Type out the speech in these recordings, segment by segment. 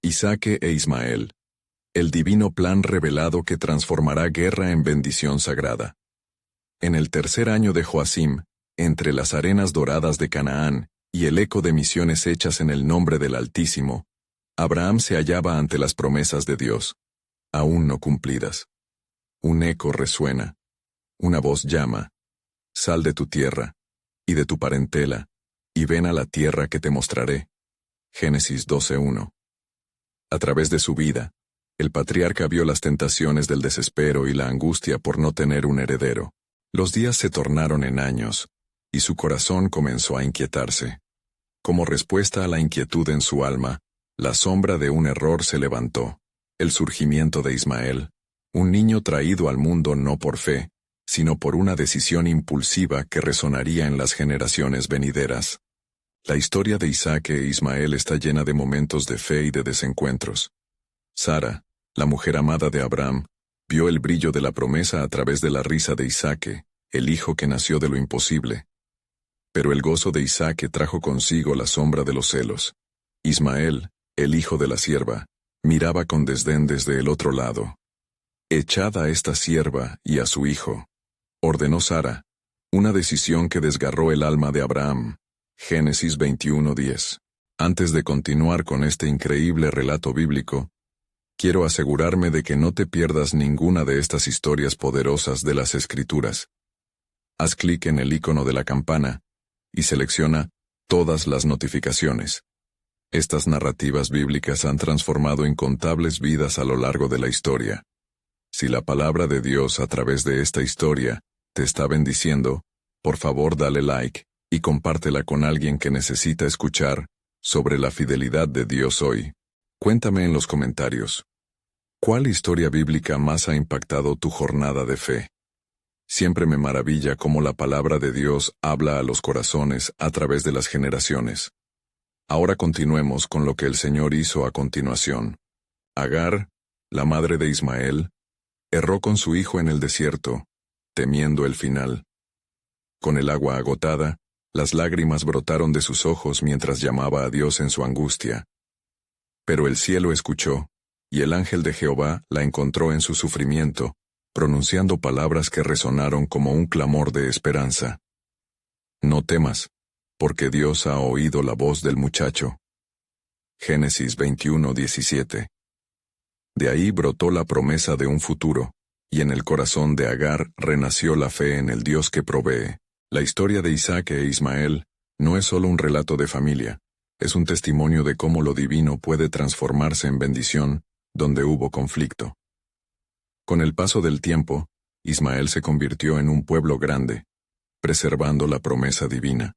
Isaac e Ismael. El divino plan revelado que transformará guerra en bendición sagrada. En el tercer año de Joacim, entre las arenas doradas de Canaán y el eco de misiones hechas en el nombre del Altísimo, Abraham se hallaba ante las promesas de Dios, aún no cumplidas. Un eco resuena. Una voz llama: sal de tu tierra, y de tu parentela, y ven a la tierra que te mostraré. Génesis 12:1. A través de su vida, el patriarca vio las tentaciones del desespero y la angustia por no tener un heredero. Los días se tornaron en años, y su corazón comenzó a inquietarse. Como respuesta a la inquietud en su alma, la sombra de un error se levantó: el surgimiento de Ismael, un niño traído al mundo no por fe, sino por una decisión impulsiva que resonaría en las generaciones venideras. La historia de Isaac e Ismael está llena de momentos de fe y de desencuentros. Sara, la mujer amada de Abraham, vio el brillo de la promesa a través de la risa de Isaac, el hijo que nació de lo imposible. Pero el gozo de Isaac trajo consigo la sombra de los celos. Ismael, el hijo de la sierva, miraba con desdén desde el otro lado. «Echad a esta sierva y a su hijo», ordenó Sara, una decisión que desgarró el alma de Abraham. Génesis 21:10. Antes de continuar con este increíble relato bíblico, quiero asegurarme de que no te pierdas ninguna de estas historias poderosas de las Escrituras. Haz clic en el icono de la campana y selecciona todas las notificaciones. Estas narrativas bíblicas han transformado incontables vidas a lo largo de la historia. Si la palabra de Dios a través de esta historia te está bendiciendo, por favor dale like y compártela con alguien que necesita escuchar sobre la fidelidad de Dios hoy. Cuéntame en los comentarios: ¿cuál historia bíblica más ha impactado tu jornada de fe? Siempre me maravilla cómo la palabra de Dios habla a los corazones a través de las generaciones. Ahora continuemos con lo que el Señor hizo a continuación. Agar, la madre de Ismael, erró con su hijo en el desierto, temiendo el final. Con el agua agotada, las lágrimas brotaron de sus ojos mientras llamaba a Dios en su angustia. Pero el cielo escuchó, y el ángel de Jehová la encontró en su sufrimiento, pronunciando palabras que resonaron como un clamor de esperanza. No temas, porque Dios ha oído la voz del muchacho. Génesis 21:17. De ahí brotó la promesa de un futuro, y en el corazón de Agar renació la fe en el Dios que provee. La historia de Isaac e Ismael no es solo un relato de familia, es un testimonio de cómo lo divino puede transformarse en bendición donde hubo conflicto. Con el paso del tiempo, Ismael se convirtió en un pueblo grande, preservando la promesa divina.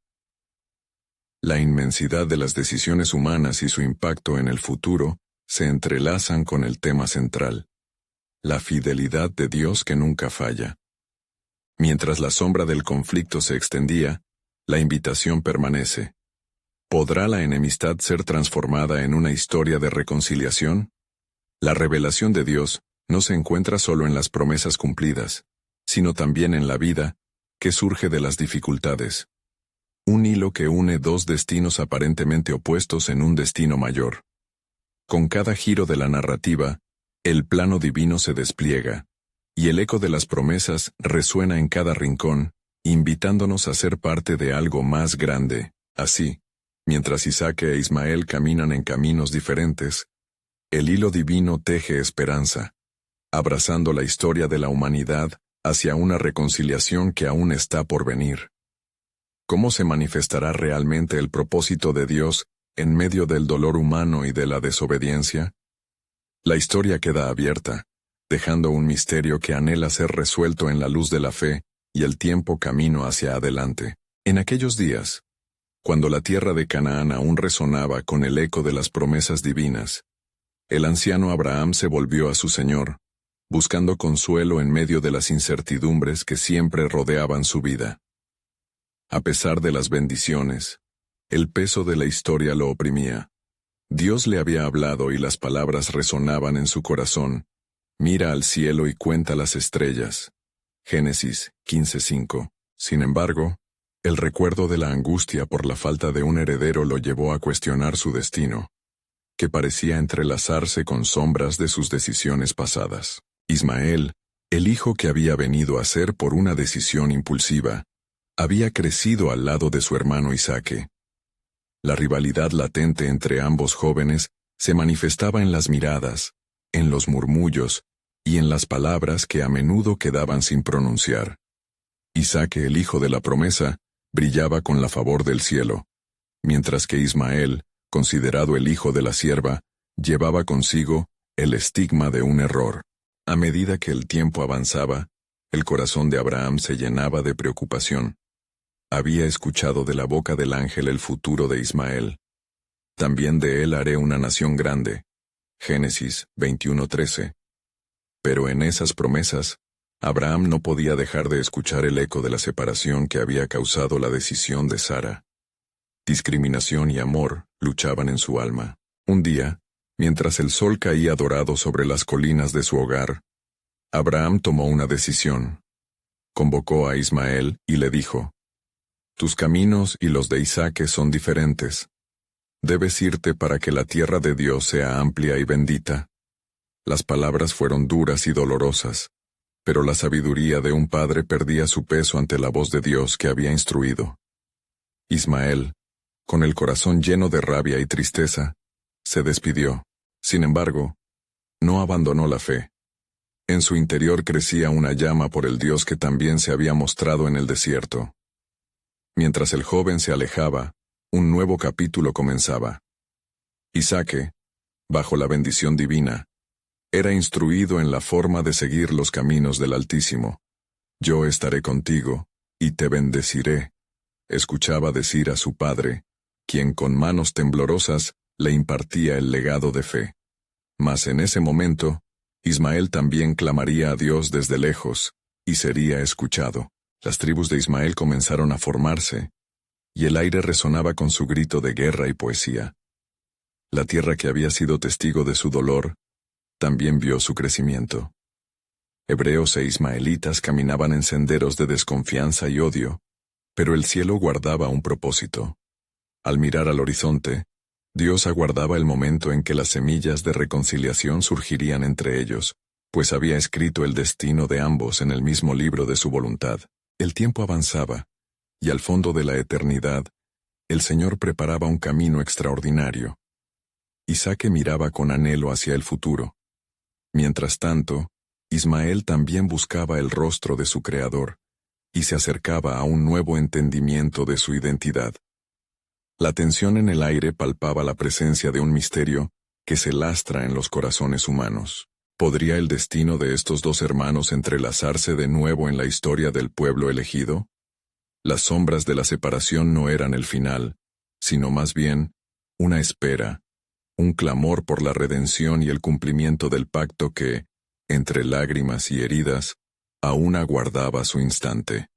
La inmensidad de las decisiones humanas y su impacto en el futuro se entrelazan con el tema central: la fidelidad de Dios que nunca falla. Mientras la sombra del conflicto se extendía, la invitación permanece. ¿Podrá la enemistad ser transformada en una historia de reconciliación? La revelación de Dios no se encuentra solo en las promesas cumplidas, sino también en la vida, que surge de las dificultades. Un hilo que une dos destinos aparentemente opuestos en un destino mayor. Con cada giro de la narrativa, el plano divino se despliega, y el eco de las promesas resuena en cada rincón, invitándonos a ser parte de algo más grande. Así, mientras Isaac e Ismael caminan en caminos diferentes, el hilo divino teje esperanza, abrazando la historia de la humanidad hacia una reconciliación que aún está por venir. ¿Cómo se manifestará realmente el propósito de Dios en medio del dolor humano y de la desobediencia? La historia queda abierta, dejando un misterio que anhela ser resuelto en la luz de la fe y el tiempo camino hacia adelante. En aquellos días, cuando la tierra de Canaán aún resonaba con el eco de las promesas divinas, el anciano Abraham se volvió a su Señor, buscando consuelo en medio de las incertidumbres que siempre rodeaban su vida. A pesar de las bendiciones, el peso de la historia lo oprimía. Dios le había hablado y las palabras resonaban en su corazón: mira al cielo y cuenta las estrellas. Génesis 15:5. Sin embargo, el recuerdo de la angustia por la falta de un heredero lo llevó a cuestionar su destino. que parecía entrelazarse con sombras de sus decisiones pasadas. Ismael, el hijo que había venido a ser por una decisión impulsiva, había crecido al lado de su hermano Isaac. La rivalidad latente entre ambos jóvenes se manifestaba en las miradas, en los murmullos y en las palabras que a menudo quedaban sin pronunciar. Isaac, el hijo de la promesa, brillaba con la favor del cielo, mientras que Ismael, considerado el hijo de la sierva, llevaba consigo el estigma de un error. A medida que el tiempo avanzaba, el corazón de Abraham se llenaba de preocupación. Había escuchado de la boca del ángel el futuro de Ismael. También de él haré una nación grande. Génesis 21:13. Pero en esas promesas, Abraham no podía dejar de escuchar el eco de la separación que había causado la decisión de Sara. Discriminación y amor luchaban en su alma. Un día, mientras el sol caía dorado sobre las colinas de su hogar, Abraham tomó una decisión. Convocó a Ismael y le dijo: «Tus caminos y los de Isaac son diferentes. Debes irte para que la tierra de Dios sea amplia y bendita». Las palabras fueron duras y dolorosas, pero la sabiduría de un padre perdía su peso ante la voz de Dios que había instruido. Ismael, con el corazón lleno de rabia y tristeza, se despidió. Sin embargo, no abandonó la fe. En su interior crecía una llama por el Dios que también se había mostrado en el desierto. Mientras el joven se alejaba, un nuevo capítulo comenzaba. Isaac, bajo la bendición divina, era instruido en la forma de seguir los caminos del Altísimo. «Yo estaré contigo, y te bendeciré», escuchaba decir a su padre, quien con manos temblorosas le impartía el legado de fe. Mas en ese momento, Ismael también clamaría a Dios desde lejos, y sería escuchado. Las tribus de Ismael comenzaron a formarse, y el aire resonaba con su grito de guerra y poesía. La tierra que había sido testigo de su dolor, también vio su crecimiento. Hebreos e ismaelitas caminaban en senderos de desconfianza y odio, pero el cielo guardaba un propósito. Al mirar al horizonte, Dios aguardaba el momento en que las semillas de reconciliación surgirían entre ellos, pues había escrito el destino de ambos en el mismo libro de su voluntad. El tiempo avanzaba, y al fondo de la eternidad, el Señor preparaba un camino extraordinario. Isaac miraba con anhelo hacia el futuro. Mientras tanto, Ismael también buscaba el rostro de su Creador, y se acercaba a un nuevo entendimiento de su identidad. La tensión en el aire palpaba la presencia de un misterio que se lastra en los corazones humanos. ¿Podría el destino de estos dos hermanos entrelazarse de nuevo en la historia del pueblo elegido? Las sombras de la separación no eran el final, sino más bien una espera, un clamor por la redención y el cumplimiento del pacto que, entre lágrimas y heridas, aún aguardaba su instante.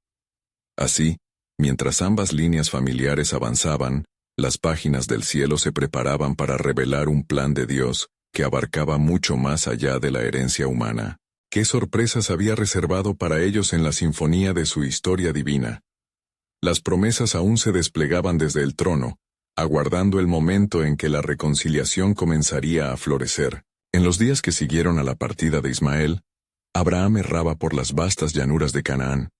Así, mientras ambas líneas familiares avanzaban, las páginas del cielo se preparaban para revelar un plan de Dios que abarcaba mucho más allá de la herencia humana. ¿Qué sorpresas había reservado para ellos en la sinfonía de su historia divina? Las promesas aún se desplegaban desde el trono, aguardando el momento en que la reconciliación comenzaría a florecer. En los días que siguieron a la partida de Ismael, Abraham erraba por las vastas llanuras de Canaán,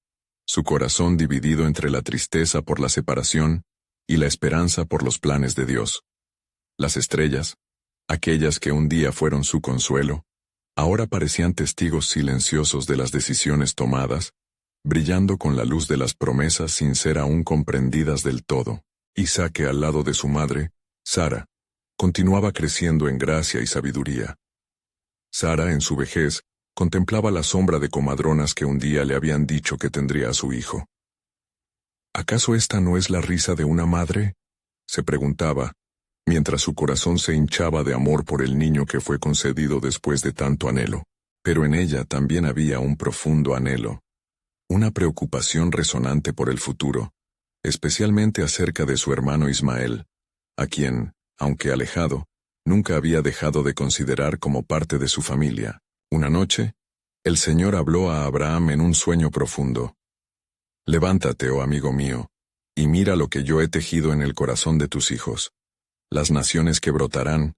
su corazón dividido entre la tristeza por la separación y la esperanza por los planes de Dios. Las estrellas, aquellas que un día fueron su consuelo, ahora parecían testigos silenciosos de las decisiones tomadas, brillando con la luz de las promesas sin ser aún comprendidas del todo. Isaac, al lado de su madre, Sara, continuaba creciendo en gracia y sabiduría. Sara, en su vejez, contemplaba la sombra de comadronas que un día le habían dicho que tendría a su hijo. ¿Acaso esta no es la risa de una madre?, se preguntaba, mientras su corazón se hinchaba de amor por el niño que fue concedido después de tanto anhelo. Pero en ella también había un profundo anhelo, una preocupación resonante por el futuro, especialmente acerca de su hermano Ismael, a quien, aunque alejado, nunca había dejado de considerar como parte de su familia. Una noche, el Señor habló a Abraham en un sueño profundo. «Levántate, oh amigo mío, y mira lo que yo he tejido en el corazón de tus hijos. Las naciones que brotarán,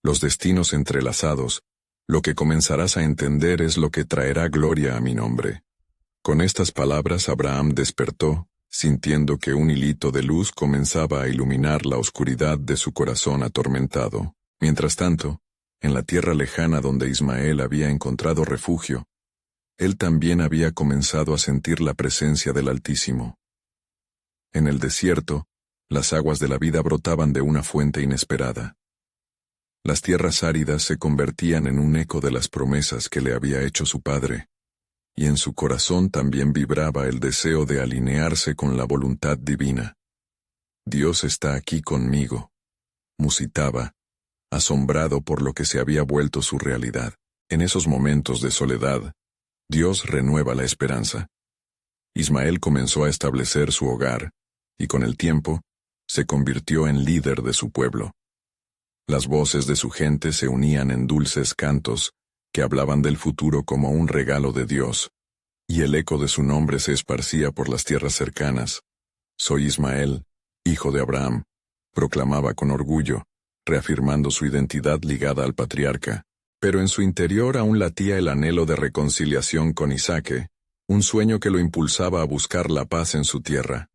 los destinos entrelazados, lo que comenzarás a entender es lo que traerá gloria a mi nombre. Con estas palabras Abraham despertó, sintiendo que un hilito de luz comenzaba a iluminar la oscuridad de su corazón atormentado. Mientras tanto, en la tierra lejana donde Ismael había encontrado refugio, él también había comenzado a sentir la presencia del Altísimo. En el desierto, las aguas de la vida brotaban de una fuente inesperada. Las tierras áridas se convertían en un eco de las promesas que le había hecho su padre, y en su corazón también vibraba el deseo de alinearse con la voluntad divina. Dios está aquí conmigo, musitaba, asombrado por lo que se había vuelto su realidad. En esos momentos de soledad, Dios renueva la esperanza. Ismael comenzó a establecer su hogar, y con el tiempo, se convirtió en líder de su pueblo. Las voces de su gente se unían en dulces cantos, que hablaban del futuro como un regalo de Dios, y el eco de su nombre se esparcía por las tierras cercanas. Soy Ismael, hijo de Abraham, proclamaba con orgullo, reafirmando su identidad ligada al patriarca. Pero en su interior aún latía el anhelo de reconciliación con Isaac, un sueño que lo impulsaba a buscar la paz en su tierra.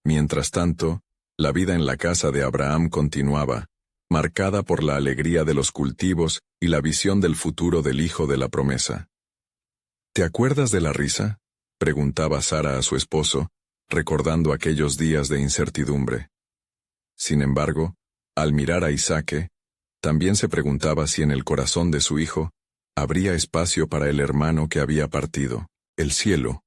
Mientras tanto, la vida en la casa de Abraham continuaba, marcada por la alegría de los cultivos y la visión del futuro del hijo de la promesa. ¿Te acuerdas de la risa?, preguntaba Sara a su esposo, recordando aquellos días de incertidumbre. Sin embargo, al mirar a Isaac, también se preguntaba si en el corazón de su hijo habría espacio para el hermano que había partido. El cielo,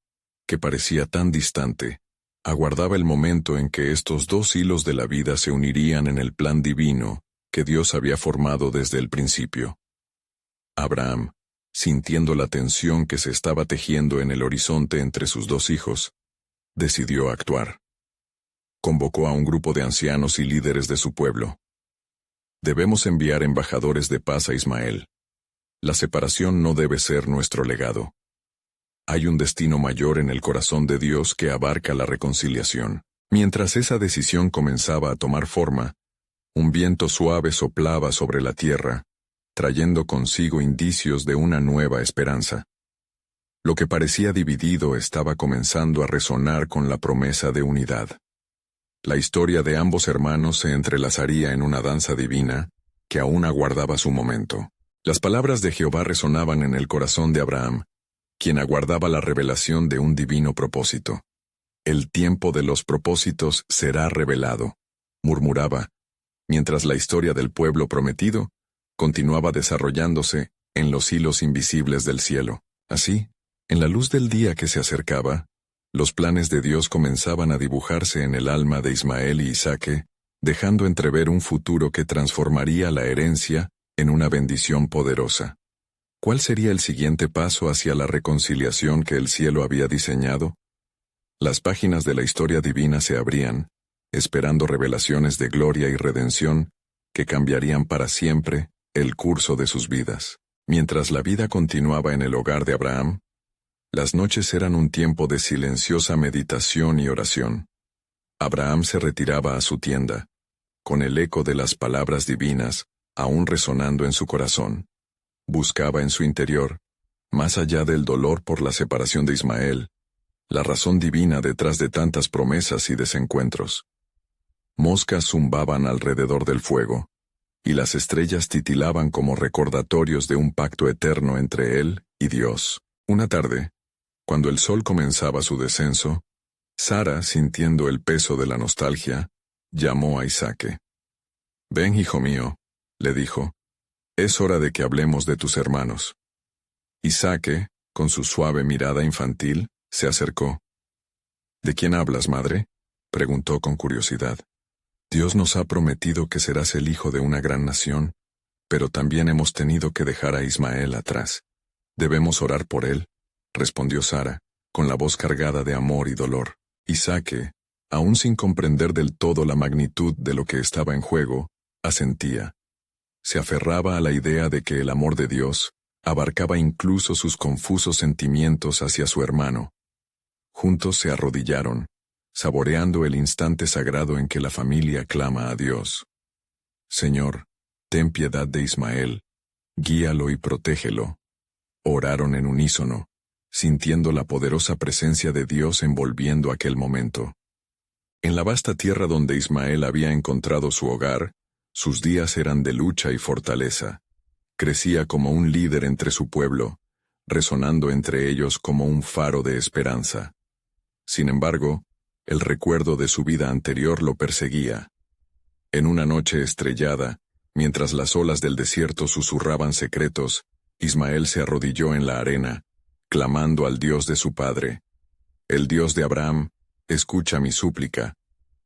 que parecía tan distante, aguardaba el momento en que estos dos hilos de la vida se unirían en el plan divino que Dios había formado desde el principio. Abraham, sintiendo la tensión que se estaba tejiendo en el horizonte entre sus dos hijos, decidió actuar. Convocó a un grupo de ancianos y líderes de su pueblo. Debemos enviar embajadores de paz a Ismael. La separación no debe ser nuestro legado. Hay un destino mayor en el corazón de Dios que abarca la reconciliación. Mientras esa decisión comenzaba a tomar forma, un viento suave soplaba sobre la tierra, trayendo consigo indicios de una nueva esperanza. Lo que parecía dividido estaba comenzando a resonar con la promesa de unidad. La historia de ambos hermanos se entrelazaría en una danza divina que aún aguardaba su momento. Las palabras de Jehová resonaban en el corazón de Abraham, quien aguardaba la revelación de un divino propósito. El tiempo de los propósitos será revelado, murmuraba, mientras la historia del pueblo prometido continuaba desarrollándose en los hilos invisibles del cielo. Así, en la luz del día que se acercaba, los planes de Dios comenzaban a dibujarse en el alma de Ismael y Isaac, dejando entrever un futuro que transformaría la herencia en una bendición poderosa. ¿Cuál sería el siguiente paso hacia la reconciliación que el cielo había diseñado? Las páginas de la historia divina se abrían, esperando revelaciones de gloria y redención que cambiarían para siempre el curso de sus vidas. Mientras la vida continuaba en el hogar de Abraham, las noches eran un tiempo de silenciosa meditación y oración. Abraham se retiraba a su tienda, con el eco de las palabras divinas aún resonando en su corazón. Buscaba en su interior, más allá del dolor por la separación de Ismael, la razón divina detrás de tantas promesas y desencuentros. Moscas zumbaban alrededor del fuego, y las estrellas titilaban como recordatorios de un pacto eterno entre él y Dios. Una tarde, cuando el sol comenzaba su descenso, Sara, sintiendo el peso de la nostalgia, llamó a Isaac. «Ven, hijo mío», le dijo, «es hora de que hablemos de tus hermanos». Isaac, con su suave mirada infantil, se acercó. «¿De quién hablas, madre?», preguntó con curiosidad. «Dios nos ha prometido que serás el hijo de una gran nación, pero también hemos tenido que dejar a Ismael atrás. Debemos orar por él», respondió Sara, con la voz cargada de amor y dolor. Isaac, aún sin comprender del todo la magnitud de lo que estaba en juego, asentía. Se aferraba a la idea de que el amor de Dios abarcaba incluso sus confusos sentimientos hacia su hermano. Juntos se arrodillaron, saboreando el instante sagrado en que la familia clama a Dios. «Señor, ten piedad de Ismael, guíalo y protégelo. Oraron en unísono, sintiendo la poderosa presencia de Dios envolviendo aquel momento. En la vasta tierra donde Ismael había encontrado su hogar, sus días eran de lucha y fortaleza. Crecía como un líder entre su pueblo, resonando entre ellos como un faro de esperanza. Sin embargo, el recuerdo de su vida anterior lo perseguía. En una noche estrellada, mientras las olas del desierto susurraban secretos, Ismael se arrodilló en la arena, clamando al Dios de su padre. El Dios de Abraham, escucha mi súplica.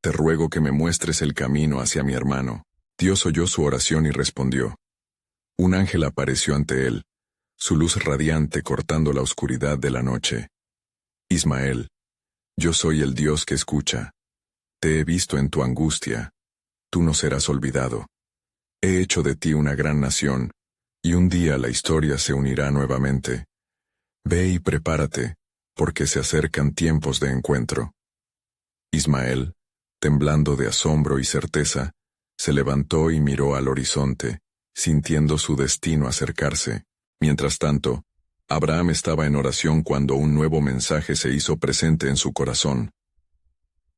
Te ruego que me muestres el camino hacia mi hermano. Dios oyó su oración y respondió. Un ángel apareció ante él, su luz radiante cortando la oscuridad de la noche. Ismael, yo soy el Dios que escucha. Te he visto en tu angustia. Tú no serás olvidado. He hecho de ti una gran nación, y un día la historia se unirá nuevamente. Ve y prepárate, porque se acercan tiempos de encuentro. Ismael, temblando de asombro y certeza, se levantó y miró al horizonte, sintiendo su destino acercarse. Mientras tanto, Abraham estaba en oración cuando un nuevo mensaje se hizo presente en su corazón.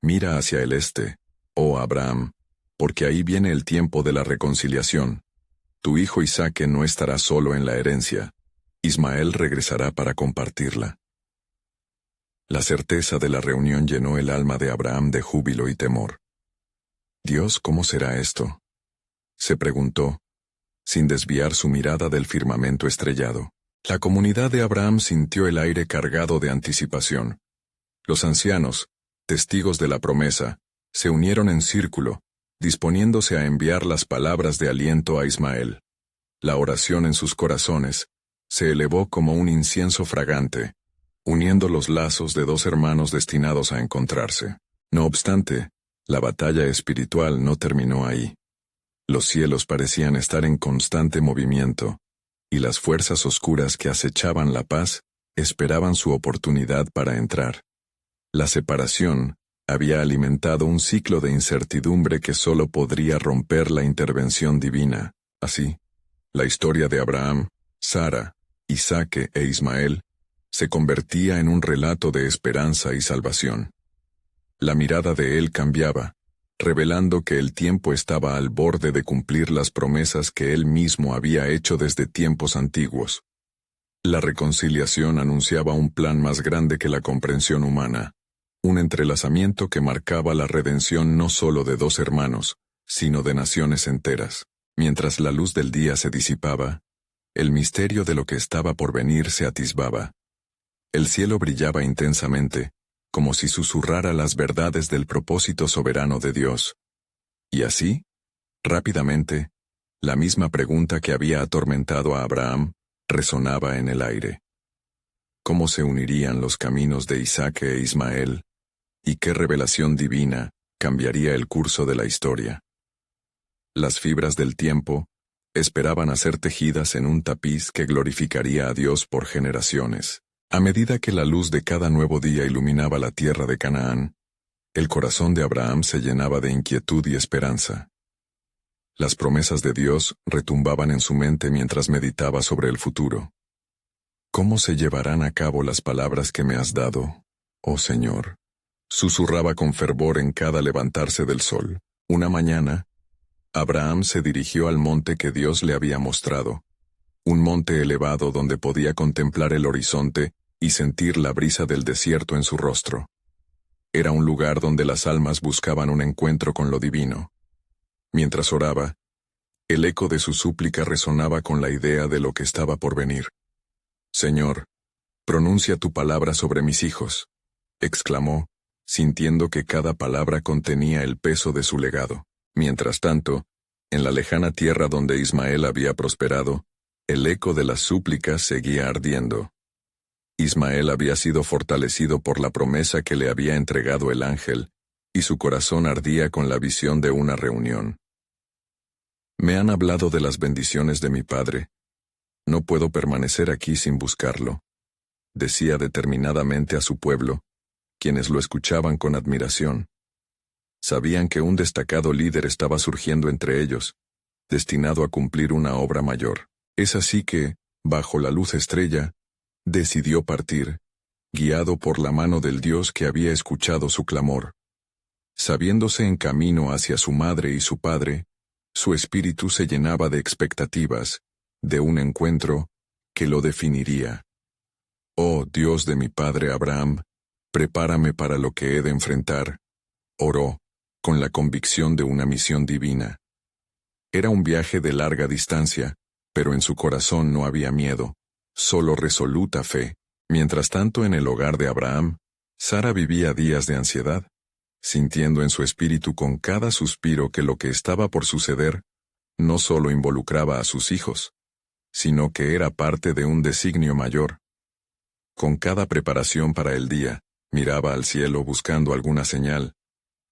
Mira hacia el este, oh Abraham, porque ahí viene el tiempo de la reconciliación. Tu hijo Isaac no estará solo en la herencia. Ismael regresará para compartirla. La certeza de la reunión llenó el alma de Abraham de júbilo y temor. Dios, ¿cómo será esto?, se preguntó, sin desviar su mirada del firmamento estrellado. La comunidad de Abraham sintió el aire cargado de anticipación. Los ancianos, testigos de la promesa, se unieron en círculo, disponiéndose a enviar las palabras de aliento a Ismael. La oración en sus corazones se elevó como un incienso fragante, uniendo los lazos de dos hermanos destinados a encontrarse. No obstante, la batalla espiritual no terminó ahí. Los cielos parecían estar en constante movimiento, y las fuerzas oscuras que acechaban la paz esperaban su oportunidad para entrar. La separación había alimentado un ciclo de incertidumbre que solo podría romper la intervención divina. Así, la historia de Abraham, Sara, Isaac e Ismael se convertía en un relato de esperanza y salvación. La mirada de él cambiaba, revelando que el tiempo estaba al borde de cumplir las promesas que él mismo había hecho desde tiempos antiguos. La reconciliación anunciaba un plan más grande que la comprensión humana, un entrelazamiento que marcaba la redención no solo de dos hermanos, sino de naciones enteras. Mientras la luz del día se disipaba, el misterio de lo que estaba por venir se atisbaba. El cielo brillaba intensamente, como si susurrara las verdades del propósito soberano de Dios. Y así, rápidamente, la misma pregunta que había atormentado a Abraham resonaba en el aire. ¿Cómo se unirían los caminos de Isaac e Ismael? ¿Y qué revelación divina cambiaría el curso de la historia? Las fibras del tiempo esperaban a ser tejidas en un tapiz que glorificaría a Dios por generaciones. A medida que la luz de cada nuevo día iluminaba la tierra de Canaán, el corazón de Abraham se llenaba de inquietud y esperanza. Las promesas de Dios retumbaban en su mente mientras meditaba sobre el futuro. ¿Cómo se llevarán a cabo las palabras que me has dado, oh Señor? Susurraba con fervor en cada levantarse del sol. Una mañana, Abraham se dirigió al monte que Dios le había mostrado, un monte elevado donde podía contemplar el horizonte y sentir la brisa del desierto en su rostro. Era un lugar donde las almas buscaban un encuentro con lo divino. Mientras oraba, el eco de su súplica resonaba con la idea de lo que estaba por venir. «Señor, pronuncia tu palabra sobre mis hijos», exclamó, sintiendo que cada palabra contenía el peso de su legado. Mientras tanto, en la lejana tierra donde Ismael había prosperado, el eco de las súplicas seguía ardiendo. Ismael había sido fortalecido por la promesa que le había entregado el ángel, y su corazón ardía con la visión de una reunión. «Me han hablado de las bendiciones de mi padre. No puedo permanecer aquí sin buscarlo», decía determinadamente a su pueblo, quienes lo escuchaban con admiración. Sabían que un destacado líder estaba surgiendo entre ellos, destinado a cumplir una obra mayor. Es así que, bajo la luz estrella, decidió partir, guiado por la mano del Dios que había escuchado su clamor. Sabiéndose en camino hacia su madre y su padre, su espíritu se llenaba de expectativas, de un encuentro que lo definiría. Oh Dios de mi padre Abraham, prepárame para lo que he de enfrentar, oró, con la convicción de una misión divina. Era un viaje de larga distancia, pero en su corazón no había miedo, solo resoluta fe. Mientras tanto, en el hogar de Abraham, Sara vivía días de ansiedad, sintiendo en su espíritu con cada suspiro que lo que estaba por suceder no solo involucraba a sus hijos, sino que era parte de un designio mayor. Con cada preparación para el día, miraba al cielo buscando alguna señal.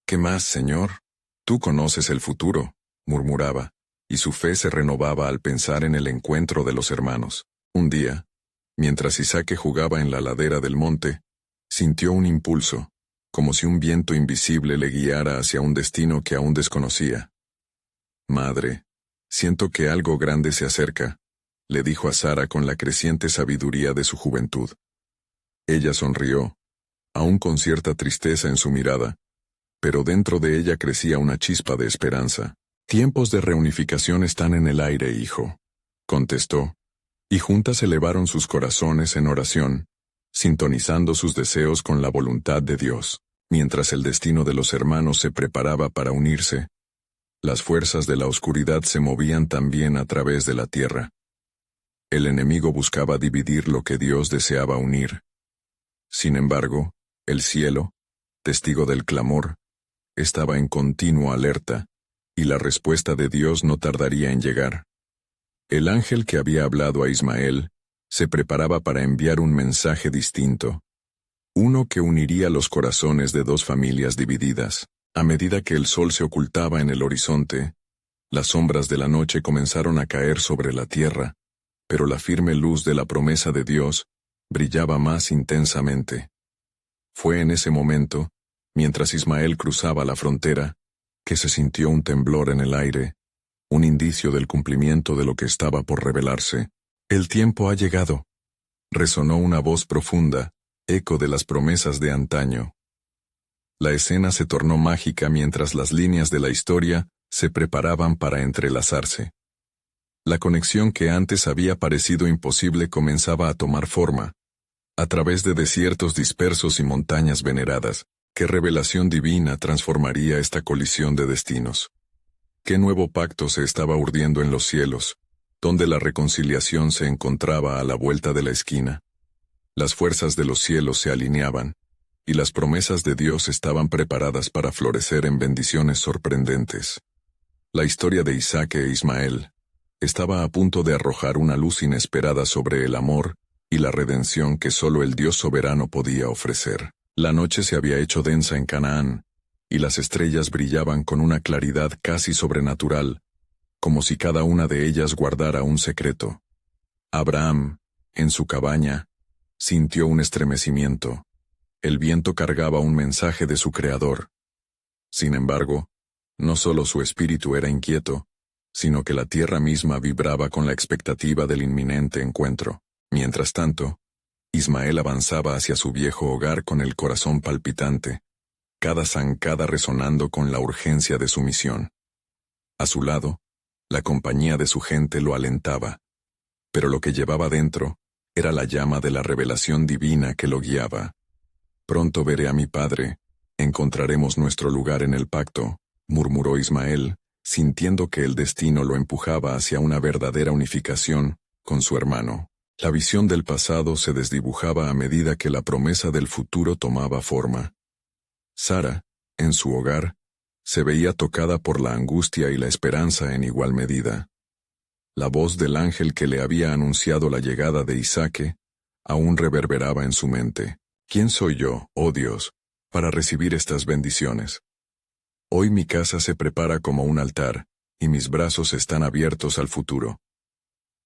«¿Qué más, Señor? Tú conoces el futuro», murmuraba, y su fe se renovaba al pensar en el encuentro de los hermanos. Un día, mientras Isaac jugaba en la ladera del monte, sintió un impulso, como si un viento invisible le guiara hacia un destino que aún desconocía. «Madre, siento que algo grande se acerca», le dijo a Sara con la creciente sabiduría de su juventud. Ella sonrió, aún con cierta tristeza en su mirada, pero dentro de ella crecía una chispa de esperanza. «Tiempos de reunificación están en el aire, hijo», contestó, y juntas elevaron sus corazones en oración, sintonizando sus deseos con la voluntad de Dios. Mientras el destino de los hermanos se preparaba para unirse, las fuerzas de la oscuridad se movían también a través de la tierra. El enemigo buscaba dividir lo que Dios deseaba unir. Sin embargo, el cielo, testigo del clamor, estaba en continua alerta, y la respuesta de Dios no tardaría en llegar. El ángel que había hablado a Ismael se preparaba para enviar un mensaje distinto, uno que uniría los corazones de dos familias divididas. A medida que el sol se ocultaba en el horizonte, las sombras de la noche comenzaron a caer sobre la tierra, pero la firme luz de la promesa de Dios brillaba más intensamente. Fue en ese momento, mientras Ismael cruzaba la frontera, que se sintió un temblor en el aire, un indicio del cumplimiento de lo que estaba por revelarse. «El tiempo ha llegado», resonó una voz profunda, eco de las promesas de antaño. La escena se tornó mágica mientras las líneas de la historia se preparaban para entrelazarse. La conexión que antes había parecido imposible comenzaba a tomar forma. A través de desiertos dispersos y montañas veneradas, ¿qué revelación divina transformaría esta colisión de destinos? ¿Qué nuevo pacto se estaba urdiendo en los cielos, donde la reconciliación se encontraba a la vuelta de la esquina? Las fuerzas de los cielos se alineaban, y las promesas de Dios estaban preparadas para florecer en bendiciones sorprendentes. La historia de Isaac e Ismael estaba a punto de arrojar una luz inesperada sobre el amor y la redención que solo el Dios soberano podía ofrecer. La noche se había hecho densa en Canaán, y las estrellas brillaban con una claridad casi sobrenatural, como si cada una de ellas guardara un secreto. Abraham, en su cabaña, sintió un estremecimiento. El viento cargaba un mensaje de su Creador. Sin embargo, no solo su espíritu era inquieto, sino que la tierra misma vibraba con la expectativa del inminente encuentro. Mientras tanto, Ismael avanzaba hacia su viejo hogar con el corazón palpitante, cada zancada resonando con la urgencia de su misión. A su lado, la compañía de su gente lo alentaba, pero lo que llevaba dentro era la llama de la revelación divina que lo guiaba. «Pronto veré a mi padre, encontraremos nuestro lugar en el pacto», murmuró Ismael, sintiendo que el destino lo empujaba hacia una verdadera unificación con su hermano. La visión del pasado se desdibujaba a medida que la promesa del futuro tomaba forma. Sara, en su hogar, se veía tocada por la angustia y la esperanza en igual medida. La voz del ángel que le había anunciado la llegada de Isaac aún reverberaba en su mente. «¿Quién soy yo, oh Dios, para recibir estas bendiciones? Hoy mi casa se prepara como un altar, y mis brazos están abiertos al futuro»,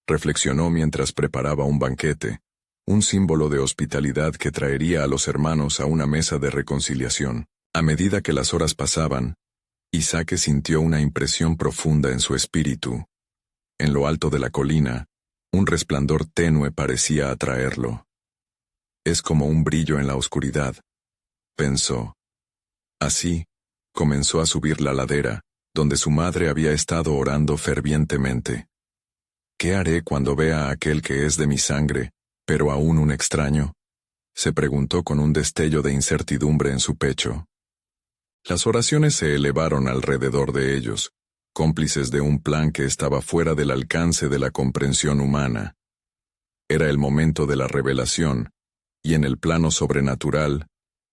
reflexionó mientras preparaba un banquete, un símbolo de hospitalidad que traería a los hermanos a una mesa de reconciliación. A medida que las horas pasaban, Isaac sintió una impresión profunda en su espíritu. En lo alto de la colina, un resplandor tenue parecía atraerlo. Es como un brillo en la oscuridad, pensó. Así, comenzó a subir la ladera, donde su madre había estado orando fervientemente. ¿Qué haré cuando vea a aquel que es de mi sangre, pero aún un extraño? Se preguntó con un destello de incertidumbre en su pecho. Las oraciones se elevaron alrededor de ellos, cómplices de un plan que estaba fuera del alcance de la comprensión humana. Era el momento de la revelación, y en el plano sobrenatural,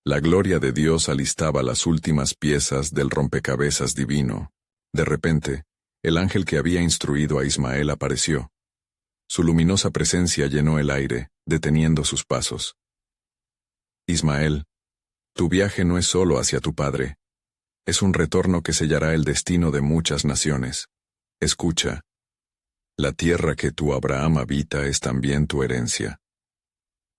la gloria de Dios alistaba las últimas piezas del rompecabezas divino. De repente, el ángel que había instruido a Ismael apareció. Su luminosa presencia llenó el aire, deteniendo sus pasos. Ismael, tu viaje no es solo hacia tu padre. Es un retorno que sellará el destino de muchas naciones. Escucha. La tierra que tu Abraham habita es también tu herencia.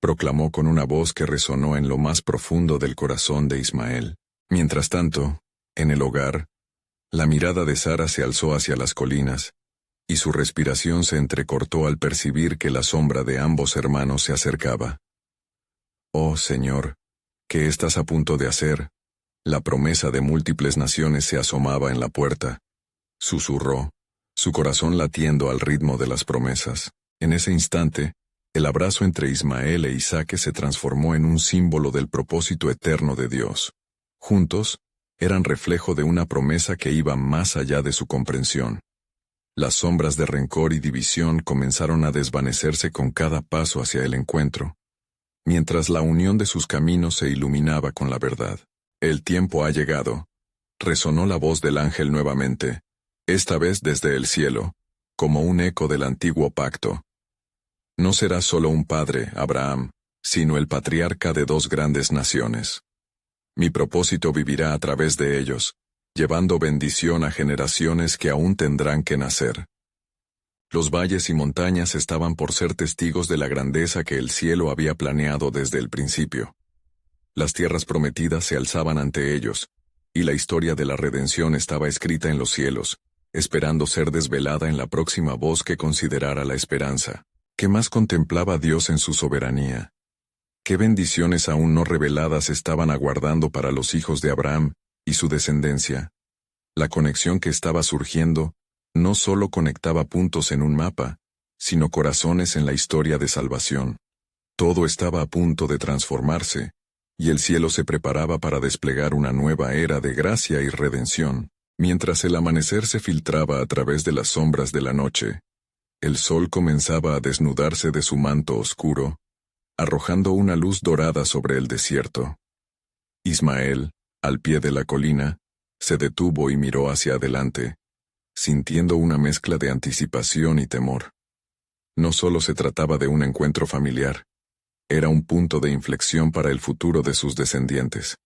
Proclamó con una voz que resonó en lo más profundo del corazón de Ismael. Mientras tanto, en el hogar, la mirada de Sara se alzó hacia las colinas, y su respiración se entrecortó al percibir que la sombra de ambos hermanos se acercaba. Oh Señor, ¿qué estás a punto de hacer? La promesa de múltiples naciones se asomaba en la puerta. Susurró, su corazón latiendo al ritmo de las promesas. En ese instante, el abrazo entre Ismael e Isaac se transformó en un símbolo del propósito eterno de Dios. Juntos, eran reflejo de una promesa que iba más allá de su comprensión. Las sombras de rencor y división comenzaron a desvanecerse con cada paso hacia el encuentro, mientras la unión de sus caminos se iluminaba con la verdad. El tiempo ha llegado. Resonó la voz del ángel nuevamente, esta vez desde el cielo, como un eco del antiguo pacto. No serás solo un padre, Abraham, sino el patriarca de dos grandes naciones. Mi propósito vivirá a través de ellos, llevando bendición a generaciones que aún tendrán que nacer. Los valles y montañas estaban por ser testigos de la grandeza que el cielo había planeado desde el principio. Las tierras prometidas se alzaban ante ellos, y la historia de la redención estaba escrita en los cielos, esperando ser desvelada en la próxima voz que considerara la esperanza. ¿Qué más contemplaba Dios en su soberanía? ¿Qué bendiciones aún no reveladas estaban aguardando para los hijos de Abraham y su descendencia? La conexión que estaba surgiendo no solo conectaba puntos en un mapa, sino corazones en la historia de salvación. Todo estaba a punto de transformarse, y el cielo se preparaba para desplegar una nueva era de gracia y redención. Mientras el amanecer se filtraba a través de las sombras de la noche, el sol comenzaba a desnudarse de su manto oscuro, arrojando una luz dorada sobre el desierto. Ismael, al pie de la colina, se detuvo y miró hacia adelante, sintiendo una mezcla de anticipación y temor. No solo se trataba de un encuentro familiar, era un punto de inflexión para el futuro de sus descendientes.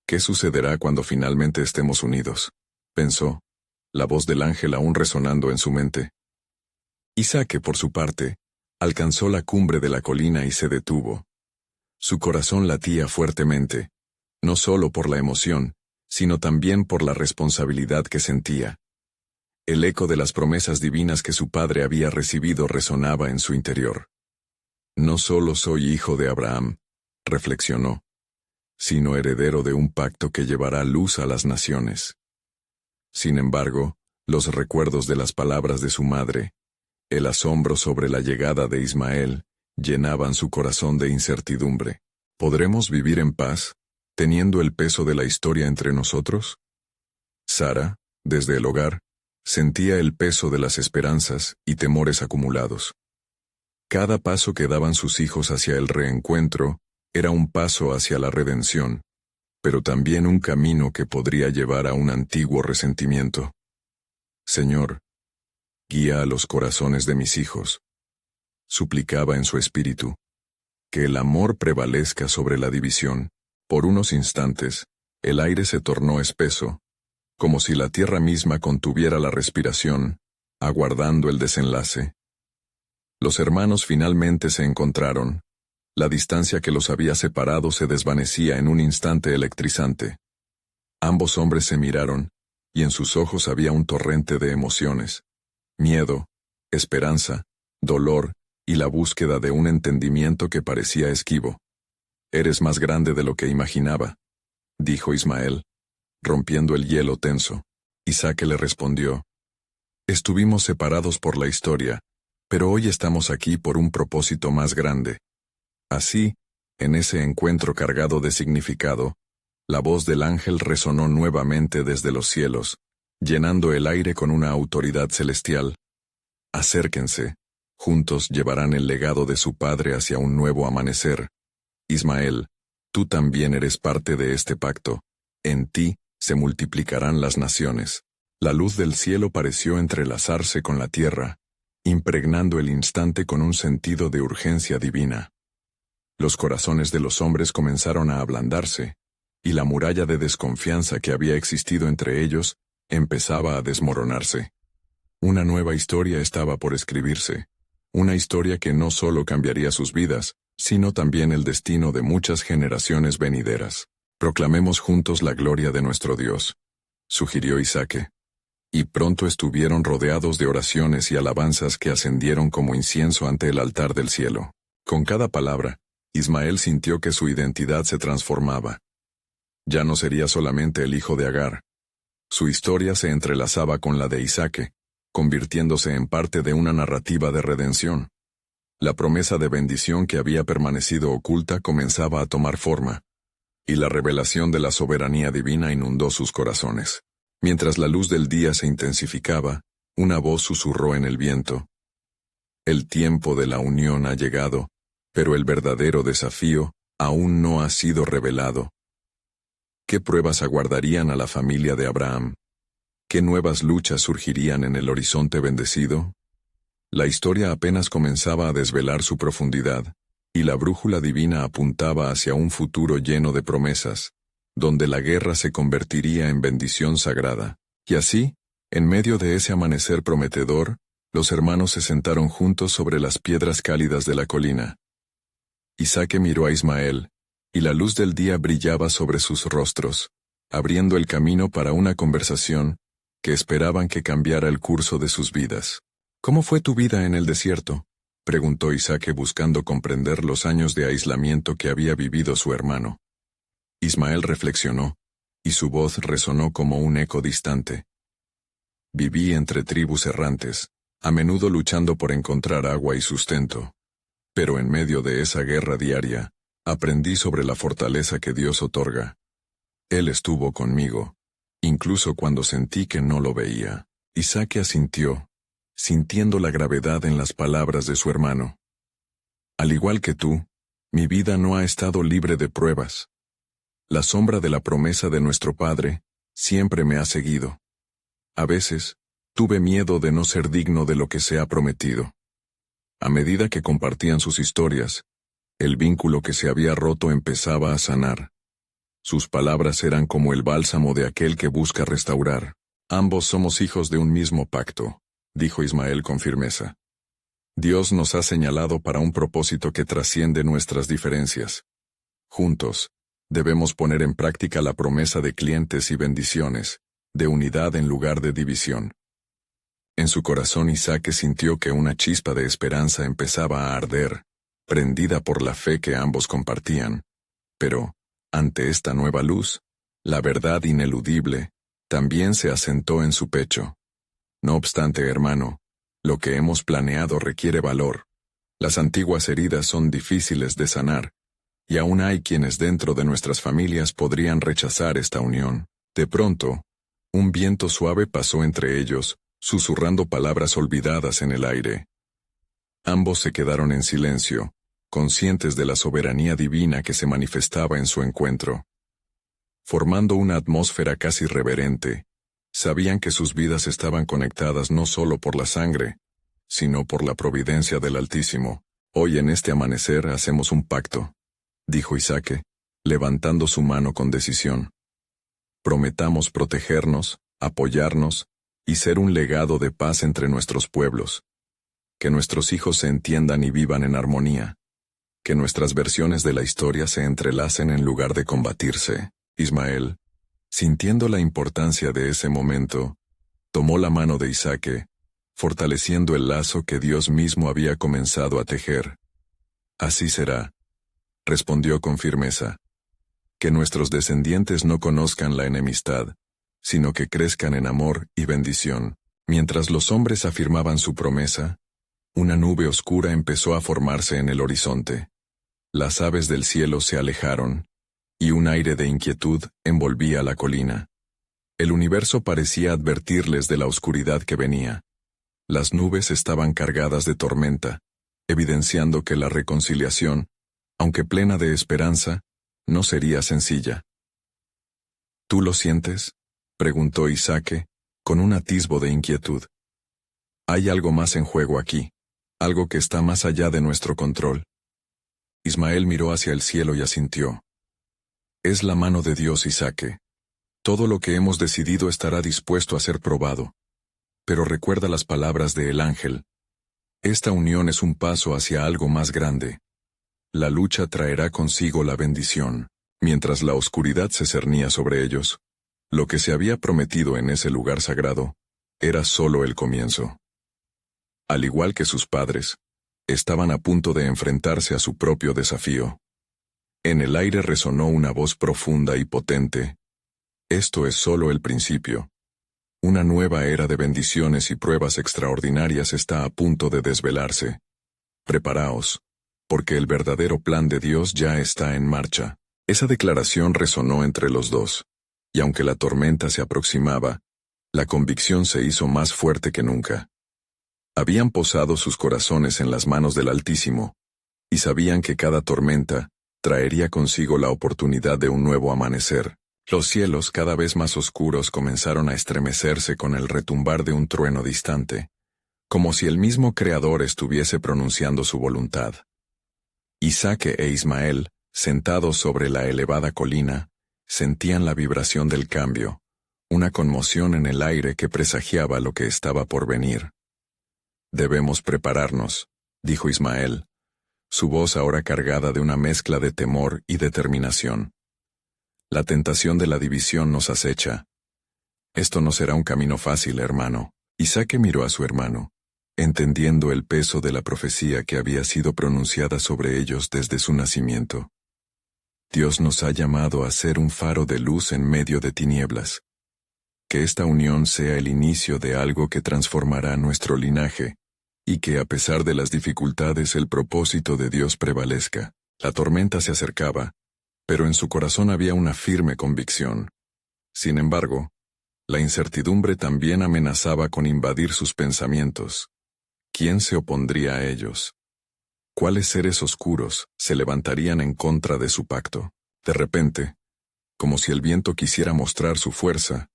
¿Qué sucederá cuando finalmente estemos unidos?, pensó, la voz del ángel aún resonando en su mente. Isaac, por su parte, alcanzó la cumbre de la colina y se detuvo. Su corazón latía fuertemente, no solo por la emoción, sino también por la responsabilidad que sentía. El eco de las promesas divinas que su padre había recibido resonaba en su interior. No solo soy hijo de Abraham, reflexionó, sino heredero de un pacto que llevará luz a las naciones. Sin embargo, los recuerdos de las palabras de su madre, el asombro sobre la llegada de Ismael, llenaban su corazón de incertidumbre. ¿Podremos vivir en paz, teniendo el peso de la historia entre nosotros? Sara, desde el hogar, sentía el peso de las esperanzas y temores acumulados. Cada paso que daban sus hijos hacia el reencuentro era un paso hacia la redención, pero también un camino que podría llevar a un antiguo resentimiento. Señor, guía a los corazones de mis hijos. Suplicaba en su espíritu. Que el amor prevalezca sobre la división. Por unos instantes, el aire se tornó espeso, como si la tierra misma contuviera la respiración, aguardando el desenlace. Los hermanos finalmente se encontraron. La distancia que los había separado se desvanecía en un instante electrizante. Ambos hombres se miraron, y en sus ojos había un torrente de emociones: miedo, esperanza, dolor, y la búsqueda de un entendimiento que parecía esquivo. «Eres más grande de lo que imaginaba», dijo Ismael, rompiendo el hielo tenso. Isaac le respondió: «Estuvimos separados por la historia, pero hoy estamos aquí por un propósito más grande». Así, en ese encuentro cargado de significado, la voz del ángel resonó nuevamente desde los cielos, llenando el aire con una autoridad celestial. «Acérquense, juntos llevarán el legado de su padre hacia un nuevo amanecer. Ismael, tú también eres parte de este pacto. En ti se multiplicarán las naciones». La luz del cielo pareció entrelazarse con la tierra, impregnando el instante con un sentido de urgencia divina. Los corazones de los hombres comenzaron a ablandarse, y la muralla de desconfianza que había existido entre ellos empezaba a desmoronarse. Una nueva historia estaba por escribirse, una historia que no solo cambiaría sus vidas, sino también el destino de muchas generaciones venideras. «Proclamemos juntos la gloria de nuestro Dios», sugirió Isaac. Y pronto estuvieron rodeados de oraciones y alabanzas que ascendieron como incienso ante el altar del cielo. Con cada palabra, Ismael sintió que su identidad se transformaba. Ya no sería solamente el hijo de Agar. Su historia se entrelazaba con la de Isaac, convirtiéndose en parte de una narrativa de redención. La promesa de bendición que había permanecido oculta comenzaba a tomar forma, y la revelación de la soberanía divina inundó sus corazones. Mientras la luz del día se intensificaba, una voz susurró en el viento: «El tiempo de la unión ha llegado, pero el verdadero desafío aún no ha sido revelado». ¿Qué pruebas aguardarían a la familia de Abraham? ¿Qué nuevas luchas surgirían en el horizonte bendecido? La historia apenas comenzaba a desvelar su profundidad, y la brújula divina apuntaba hacia un futuro lleno de promesas, donde la guerra se convertiría en bendición sagrada. Y así, en medio de ese amanecer prometedor, los hermanos se sentaron juntos sobre las piedras cálidas de la colina. Isaac miró a Ismael, y la luz del día brillaba sobre sus rostros, abriendo el camino para una conversación que esperaban que cambiara el curso de sus vidas. «¿Cómo fue tu vida en el desierto?», preguntó Isaac, buscando comprender los años de aislamiento que había vivido su hermano. Ismael reflexionó, y su voz resonó como un eco distante. «Viví entre tribus errantes, a menudo luchando por encontrar agua y sustento. Pero en medio de esa guerra diaria, aprendí sobre la fortaleza que Dios otorga. Él estuvo conmigo, incluso cuando sentí que no lo veía». Isaac asintió, sintiendo la gravedad en las palabras de su hermano. «Al igual que tú, mi vida no ha estado libre de pruebas. La sombra de la promesa de nuestro Padre siempre me ha seguido. A veces, tuve miedo de no ser digno de lo que se ha prometido». A medida que compartían sus historias, el vínculo que se había roto empezaba a sanar. Sus palabras eran como el bálsamo de aquel que busca restaurar. «Ambos somos hijos de un mismo pacto», dijo Ismael con firmeza. «Dios nos ha señalado para un propósito que trasciende nuestras diferencias. Juntos, debemos poner en práctica la promesa de clientes y bendiciones, de unidad en lugar de división». En su corazón Isaac sintió que una chispa de esperanza empezaba a arder, prendida por la fe que ambos compartían. Pero, ante esta nueva luz, la verdad ineludible también se asentó en su pecho. «No obstante, hermano, lo que hemos planeado requiere valor. Las antiguas heridas son difíciles de sanar, y aún hay quienes dentro de nuestras familias podrían rechazar esta unión». De pronto, un viento suave pasó entre ellos, susurrando palabras olvidadas en el aire. Ambos se quedaron en silencio, conscientes de la soberanía divina que se manifestaba en su encuentro. Formando una atmósfera casi reverente, sabían que sus vidas estaban conectadas no solo por la sangre, sino por la providencia del Altísimo. «Hoy en este amanecer hacemos un pacto», dijo Isaac, levantando su mano con decisión. «Prometamos protegernos, apoyarnos y ser un legado de paz entre nuestros pueblos. Que nuestros hijos se entiendan y vivan en armonía. Que nuestras versiones de la historia se entrelacen en lugar de combatirse». Ismael, Sintiendo la importancia de ese momento, tomó la mano de Isaac, fortaleciendo el lazo que Dios mismo había comenzado a tejer. Así será, respondió con firmeza. Que nuestros descendientes no conozcan la enemistad, sino que crezcan en amor y bendición. Mientras los hombres afirmaban su promesa, una nube oscura empezó a formarse en el horizonte. Las aves del cielo se alejaron, y un aire de inquietud envolvía la colina. El universo parecía advertirles de la oscuridad que venía. Las nubes estaban cargadas de tormenta, evidenciando que la reconciliación, aunque plena de esperanza, no sería sencilla. ¿Tú lo sientes?, preguntó Isaac, con un atisbo de inquietud. Hay algo más en juego aquí, algo que está más allá de nuestro control. Ismael miró hacia el cielo y asintió. Es la mano de Dios, Isaac. Todo lo que hemos decidido estará dispuesto a ser probado. Pero recuerda las palabras del ángel. Esta unión es un paso hacia algo más grande. La lucha traerá consigo la bendición. Mientras la oscuridad se cernía sobre ellos, lo que se había prometido en ese lugar sagrado era solo el comienzo. Al igual que sus padres, estaban a punto de enfrentarse a su propio desafío. En el aire resonó una voz profunda y potente. Esto es solo el principio. Una nueva era de bendiciones y pruebas extraordinarias está a punto de desvelarse. Preparaos, porque el verdadero plan de Dios ya está en marcha. Esa declaración resonó entre los dos, y aunque la tormenta se aproximaba, la convicción se hizo más fuerte que nunca. Habían posado sus corazones en las manos del Altísimo, y sabían que cada tormenta traería consigo la oportunidad de un nuevo amanecer. Los cielos cada vez más oscuros comenzaron a estremecerse con el retumbar de un trueno distante, como si el mismo Creador estuviese pronunciando su voluntad. Isaac e Ismael, sentados sobre la elevada colina, sentían la vibración del cambio, una conmoción en el aire que presagiaba lo que estaba por venir. Debemos prepararnos, dijo Ismael, su voz ahora cargada de una mezcla de temor y determinación. La tentación de la división nos acecha. Esto no será un camino fácil, hermano. Isaac miró a su hermano, entendiendo el peso de la profecía que había sido pronunciada sobre ellos desde su nacimiento. Dios nos ha llamado a ser un faro de luz en medio de tinieblas. Que esta unión sea el inicio de algo que transformará nuestro linaje, y que a pesar de las dificultades el propósito de Dios prevalezca. La tormenta se acercaba, pero en su corazón había una firme convicción. Sin embargo, la incertidumbre también amenazaba con invadir sus pensamientos. ¿Quién se opondría a ellos? ¿Cuáles seres oscuros se levantarían en contra de su pacto? De repente, como si el viento quisiera mostrar su fuerza,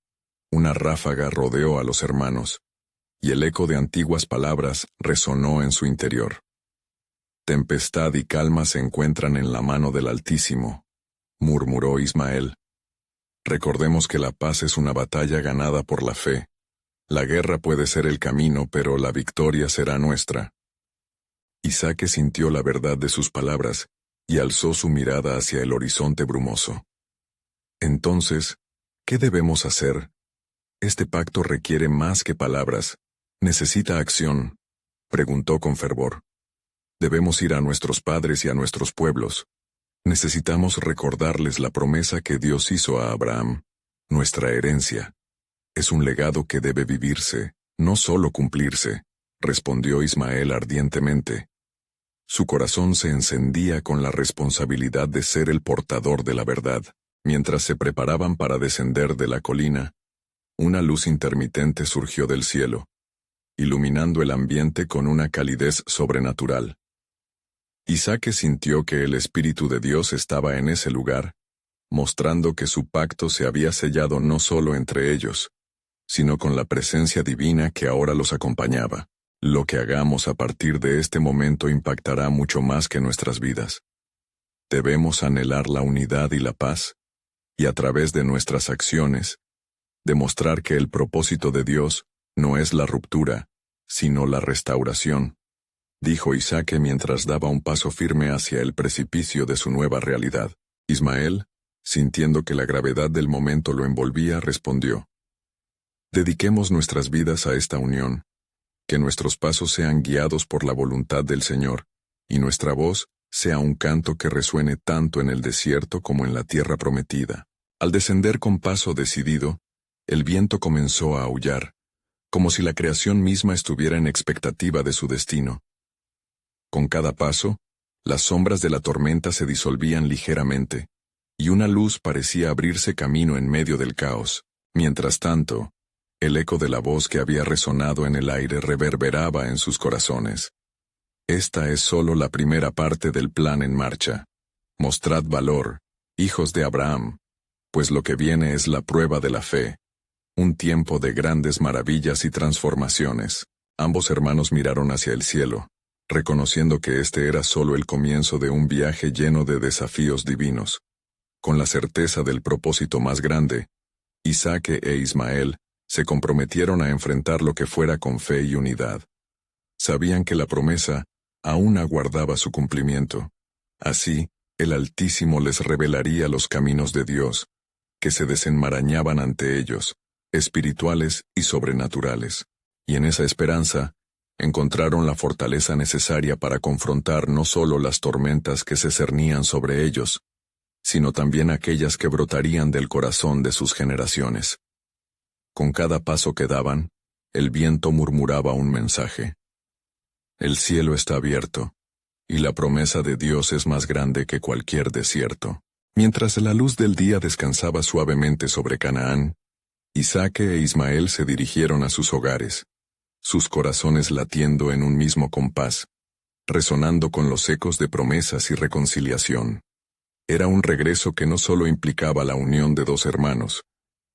una ráfaga rodeó a los hermanos, y el eco de antiguas palabras resonó en su interior. Tempestad y calma se encuentran en la mano del Altísimo, murmuró Ismael. Recordemos que la paz es una batalla ganada por la fe. La guerra puede ser el camino, pero la victoria será nuestra. Isaac sintió la verdad de sus palabras y alzó su mirada hacia el horizonte brumoso. Entonces, ¿qué debemos hacer? Este pacto requiere más que palabras. ¿Necesita acción?, preguntó con fervor. Debemos ir a nuestros padres y a nuestros pueblos. Necesitamos recordarles la promesa que Dios hizo a Abraham, nuestra herencia. Es un legado que debe vivirse, no solo cumplirse, respondió Ismael ardientemente. Su corazón se encendía con la responsabilidad de ser el portador de la verdad. Mientras se preparaban para descender de la colina, una luz intermitente surgió del cielo, iluminando el ambiente con una calidez sobrenatural. Isaac sintió que el Espíritu de Dios estaba en ese lugar, mostrando que su pacto se había sellado no solo entre ellos, sino con la presencia divina que ahora los acompañaba. Lo que hagamos a partir de este momento impactará mucho más que nuestras vidas. Debemos anhelar la unidad y la paz, y a través de nuestras acciones, demostrar que el propósito de Dios no es la ruptura, sino la restauración, dijo Isaac mientras daba un paso firme hacia el precipicio de su nueva realidad. Ismael, sintiendo que la gravedad del momento lo envolvía, respondió: Dediquemos nuestras vidas a esta unión, que nuestros pasos sean guiados por la voluntad del Señor, y nuestra voz sea un canto que resuene tanto en el desierto como en la tierra prometida. Al descender con paso decidido, el viento comenzó a aullar, como si la creación misma estuviera en expectativa de su destino. Con cada paso, las sombras de la tormenta se disolvían ligeramente, y una luz parecía abrirse camino en medio del caos. Mientras tanto, el eco de la voz que había resonado en el aire reverberaba en sus corazones. Esta es solo la primera parte del plan en marcha. Mostrad valor, hijos de Abraham, pues lo que viene es la prueba de la fe, un tiempo de grandes maravillas y transformaciones. Ambos hermanos miraron hacia el cielo, reconociendo que este era solo el comienzo de un viaje lleno de desafíos divinos. Con la certeza del propósito más grande, Isaac e Ismael se comprometieron a enfrentar lo que fuera con fe y unidad. Sabían que la promesa aún aguardaba su cumplimiento. Así, el Altísimo les revelaría los caminos de Dios, que se desenmarañaban ante ellos, espirituales y sobrenaturales. Y en esa esperanza, encontraron la fortaleza necesaria para confrontar no solo las tormentas que se cernían sobre ellos, sino también aquellas que brotarían del corazón de sus generaciones. Con cada paso que daban, el viento murmuraba un mensaje. El cielo está abierto, y la promesa de Dios es más grande que cualquier desierto. Mientras la luz del día descansaba suavemente sobre Canaán, Isaac e Ismael se dirigieron a sus hogares, sus corazones latiendo en un mismo compás, resonando con los ecos de promesas y reconciliación. Era un regreso que no solo implicaba la unión de dos hermanos,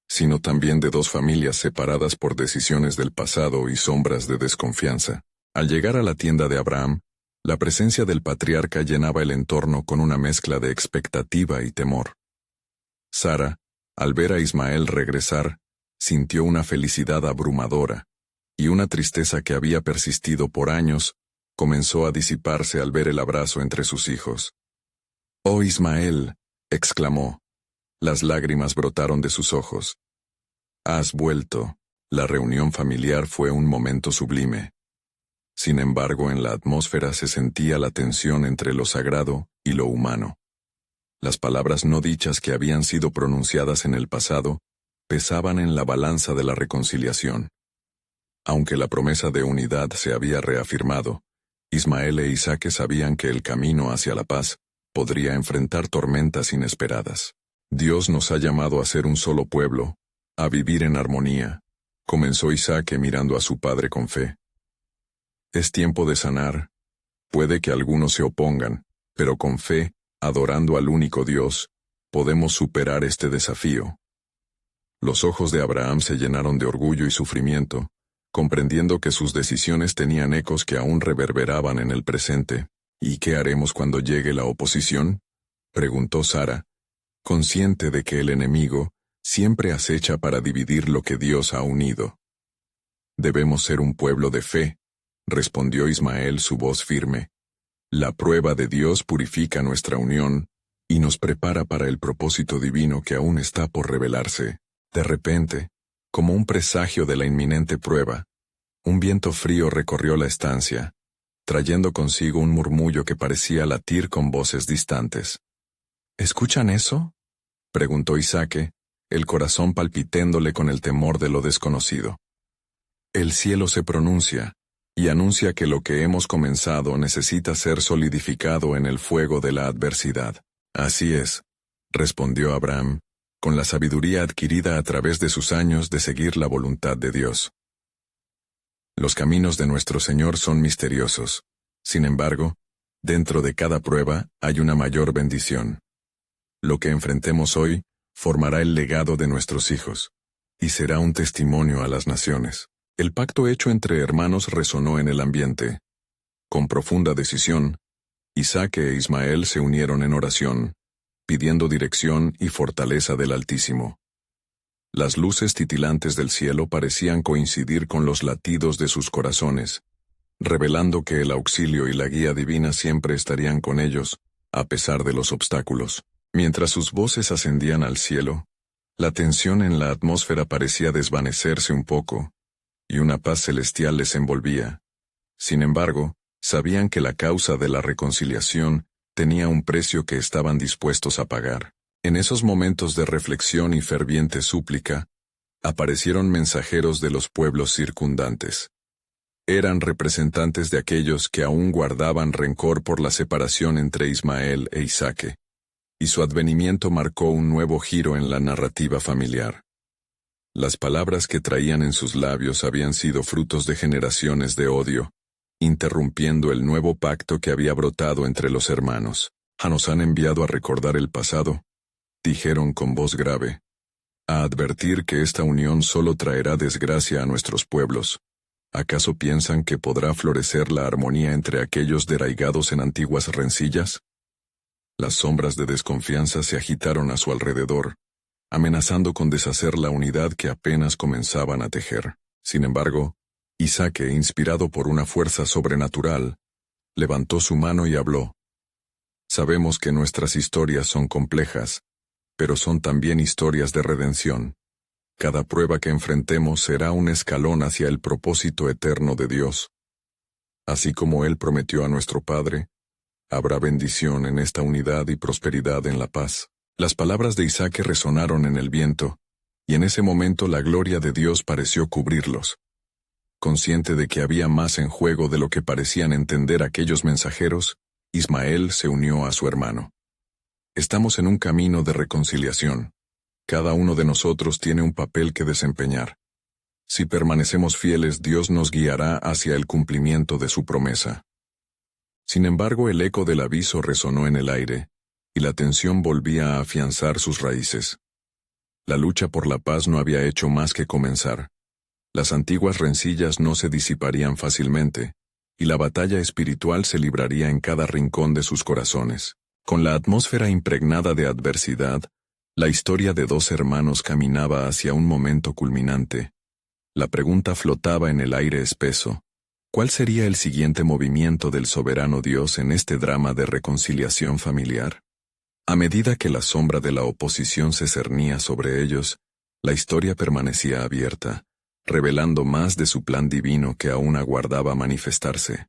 sino también de dos familias separadas por decisiones del pasado y sombras de desconfianza. Al llegar a la tienda de Abraham, la presencia del patriarca llenaba el entorno con una mezcla de expectativa y temor. Sara, al ver a Ismael regresar, sintió una felicidad abrumadora, y una tristeza que había persistido por años comenzó a disiparse al ver el abrazo entre sus hijos. «¡Oh Ismael!», exclamó. Las lágrimas brotaron de sus ojos. «Has vuelto». La reunión familiar fue un momento sublime. Sin embargo, en la atmósfera se sentía la tensión entre lo sagrado y lo humano. Las palabras no dichas que habían sido pronunciadas en el pasado pesaban en la balanza de la reconciliación. Aunque la promesa de unidad se había reafirmado, Ismael e Isaac sabían que el camino hacia la paz podría enfrentar tormentas inesperadas. Dios nos ha llamado a ser un solo pueblo, a vivir en armonía, comenzó Isaac mirando a su padre con fe. Es tiempo de sanar. Puede que algunos se opongan, pero con fe, adorando al único Dios, podemos superar este desafío. Los ojos de Abraham se llenaron de orgullo y sufrimiento, comprendiendo que sus decisiones tenían ecos que aún reverberaban en el presente. ¿Y qué haremos cuando llegue la oposición?, preguntó Sara, consciente de que el enemigo siempre acecha para dividir lo que Dios ha unido. Debemos ser un pueblo de fe, respondió Ismael, su voz firme. La prueba de Dios purifica nuestra unión y nos prepara para el propósito divino que aún está por revelarse. De repente, como un presagio de la inminente prueba, un viento frío recorrió la estancia, trayendo consigo un murmullo que parecía latir con voces distantes. ¿Escuchan eso?, preguntó Isaac, el corazón palpiténdole con el temor de lo desconocido. El cielo se pronuncia, y anuncia que lo que hemos comenzado necesita ser solidificado en el fuego de la adversidad. Así es, respondió Abraham, con la sabiduría adquirida a través de sus años de seguir la voluntad de Dios. Los caminos de nuestro Señor son misteriosos. Sin embargo, dentro de cada prueba hay una mayor bendición. Lo que enfrentemos hoy formará el legado de nuestros hijos, y será un testimonio a las naciones. El pacto hecho entre hermanos resonó en el ambiente. Con profunda decisión, Isaac e Ismael se unieron en oración, pidiendo dirección y fortaleza del Altísimo. Las luces titilantes del cielo parecían coincidir con los latidos de sus corazones, revelando que el auxilio y la guía divina siempre estarían con ellos, a pesar de los obstáculos. Mientras sus voces ascendían al cielo, la tensión en la atmósfera parecía desvanecerse un poco, y una paz celestial les envolvía. Sin embargo, sabían que la causa de la reconciliación tenía un precio que estaban dispuestos a pagar. En esos momentos de reflexión y ferviente súplica, aparecieron mensajeros de los pueblos circundantes. Eran representantes de aquellos que aún guardaban rencor por la separación entre Ismael e Isaque, y su advenimiento marcó un nuevo giro en la narrativa familiar. Las palabras que traían en sus labios habían sido frutos de generaciones de odio, interrumpiendo el nuevo pacto que había brotado entre los hermanos. Nos han enviado a recordar el pasado, dijeron con voz grave, a advertir que esta unión solo traerá desgracia a nuestros pueblos. ¿Acaso piensan que podrá florecer la armonía entre aquellos derraigados en antiguas rencillas? Las sombras de desconfianza se agitaron a su alrededor, amenazando con deshacer la unidad que apenas comenzaban a tejer. Sin embargo, Isaque, inspirado por una fuerza sobrenatural, levantó su mano y habló. Sabemos que nuestras historias son complejas, pero son también historias de redención. Cada prueba que enfrentemos será un escalón hacia el propósito eterno de Dios. Así como Él prometió a nuestro Padre, habrá bendición en esta unidad y prosperidad en la paz. Las palabras de Isaque resonaron en el viento, y en ese momento la gloria de Dios pareció cubrirlos. Consciente de que había más en juego de lo que parecían entender aquellos mensajeros, Ismael se unió a su hermano. Estamos en un camino de reconciliación. Cada uno de nosotros tiene un papel que desempeñar. Si permanecemos fieles, Dios nos guiará hacia el cumplimiento de su promesa. Sin embargo, el eco del aviso resonó en el aire, y la tensión volvía a afianzar sus raíces. La lucha por la paz no había hecho más que comenzar. Las antiguas rencillas no se disiparían fácilmente, y la batalla espiritual se libraría en cada rincón de sus corazones. Con la atmósfera impregnada de adversidad, la historia de dos hermanos caminaba hacia un momento culminante. La pregunta flotaba en el aire espeso. ¿Cuál sería el siguiente movimiento del soberano Dios en este drama de reconciliación familiar? A medida que la sombra de la oposición se cernía sobre ellos, la historia permanecía abierta, revelando más de su plan divino que aún aguardaba manifestarse.